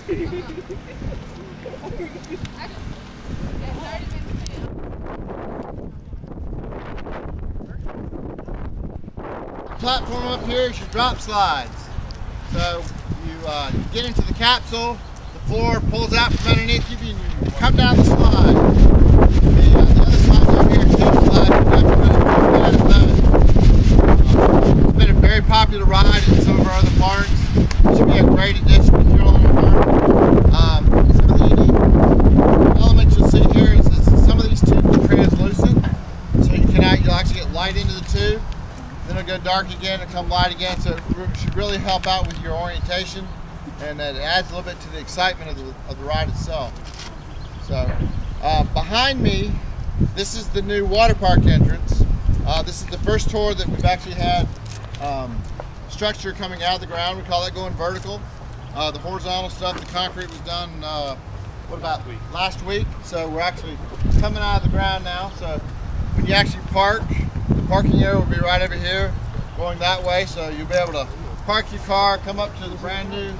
Platform up here is your drop slides. So you get into the capsule, the floor pulls out from underneath you, and you come down the slide. The other slides over here, tube slide, it's been a very popular ride in some of our other parks. It should be a great addition to your own park. Some of the unique elements you'll see here is some of these tubes are translucent, so you'll actually get light into the tube. Then it'll go dark again and come light again, so it should really help out with your orientation, and it adds a little bit to the excitement of the ride itself. So behind me, this is the new water park entrance. This is the first tour that we've actually had structure coming out of the ground. We call that going vertical. The horizontal stuff, the concrete was done what about last week, so we're actually coming out of the ground now. So when you actually park, the parking area will be right over here going that way, so you'll be able to park your car, come up to the brand new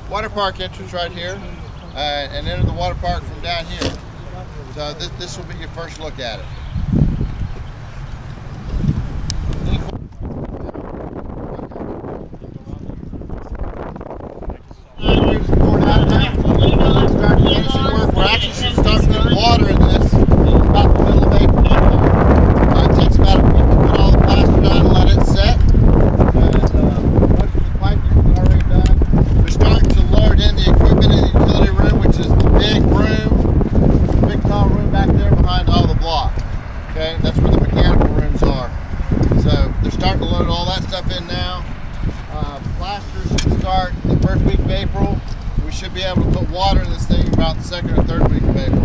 water park entrance right here, and enter the water park from down here. So this will be your first look at it. We're actually starting to put water in this about the middle of April. It takes about a week to put all the plaster down and let it set. And most of the piping is already done. We're starting to load in the equipment in the utility room, which is the big room, big tall room back there behind all the block. Okay, that's where the mechanical rooms are. So they're starting to load all that stuff in now. Plasters should start the first week of April. We should be able to put water in this thing about the second or third week of April.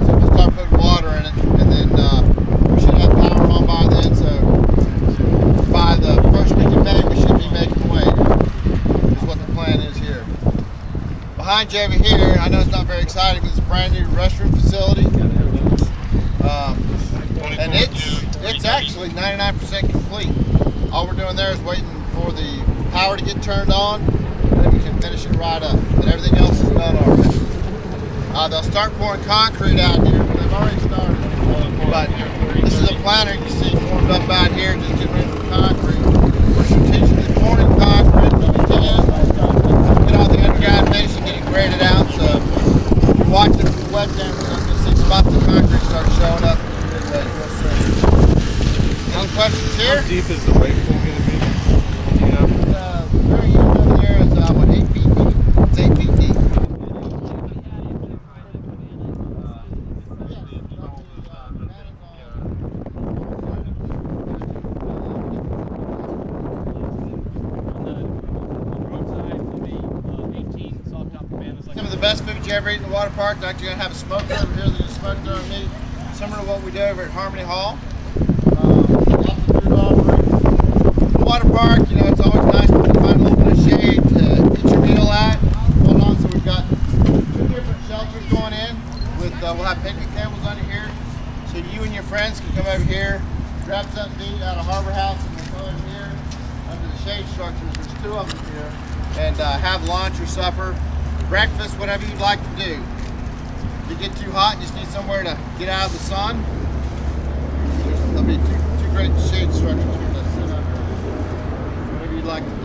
So we'll start putting water in it, and then we should have power on by then. So by the first week of May, we should be making waves. Is what the plan is here. Behind you over here, I know it's not very exciting, but it's a brand new restroom facility, and it's actually 99% complete. All we're doing there is waiting for the power to get turned on, and then we can finish it right up. But everything else is done already. They'll start pouring concrete out here, but they've already started. But this is a planter you can see formed up out here, just getting ready for concrete. We're strategically pouring concrete when we can. Get all the underground base and get it graded out. So if you're watching from the webcam, you're going to see spots of concrete start showing up real soon. Any questions here? How deep is the wave pool going to be? Very end over there is what, 8 feet deep? It's 8 feet deep. Some of the best food you ever eat in the water park. They're actually going to have a smoker over here. They're going to smoke their own meat, similar to what we do over at Harmony Hall. Lots of food offerings. The water park, you know, it's always nice to find a little bit of shade to get your meal at. Hold on, so we've got 2 different shelters going in. We'll have picnic tables under here, so you and your friends can come over here, grab something to eat out of Harbor House, and we'll go over here under the shade structures. There's 2 of them here, and have lunch or supper, breakfast, whatever you'd like to do. If you get too hot and just need somewhere to get out of the sun, there'll be two great shade structures here that sit under. Whatever you'd like to do.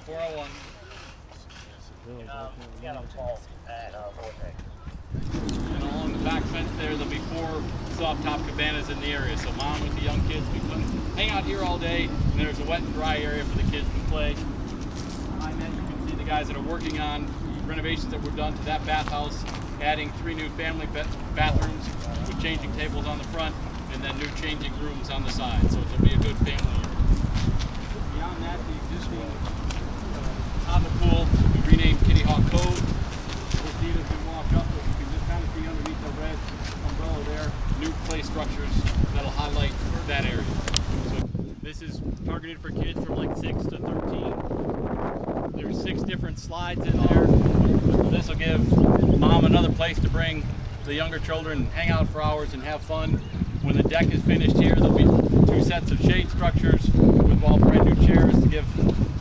401. And along the back fence there, there'll be 4 soft top cabanas in the area. So mom with the young kids can come hang out here all day, and there's a wet and dry area for the kids to play. Behind that you can see the guys that are working on renovations that were done to that bathhouse, adding 3 new family bathrooms with changing tables on the front, and then new changing rooms on the side. So it'll be a good family area. Beyond that, the existing on the pool, we renamed Kitty Hawk Cove. We'll see it as we walk up, but you can just kind of see underneath the red umbrella there, new play structures that'll highlight that area. So this is targeted for kids from like 6 to 13. There's 6 different slides in there. This will give mom another place to bring the younger children, hang out for hours and have fun. When the deck is finished here, there'll be 2 2 sets of shade structures with all brand new chairs to give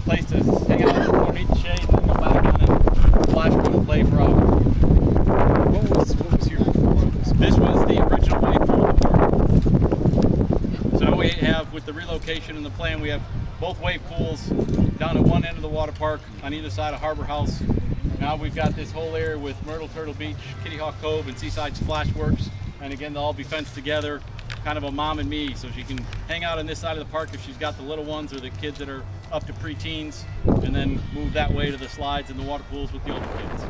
place to hang out underneath the shade and then go back on and splash and play for hours. What was your pool? This was the original wave pool of the park. So we have, with the relocation and the plan, we have both wave pools down at one end of the water park on either side of Harbor House. Now we've got this whole area with Myrtle, Turtle Beach, Kitty Hawk Cove, and Seaside Splash Works. And again, they'll all be fenced together, kind of a mom and me, so she can hang out on this side of the park if she's got the little ones or the kids that are up to preteens, and then move that way to the slides and the water pools with the older kids.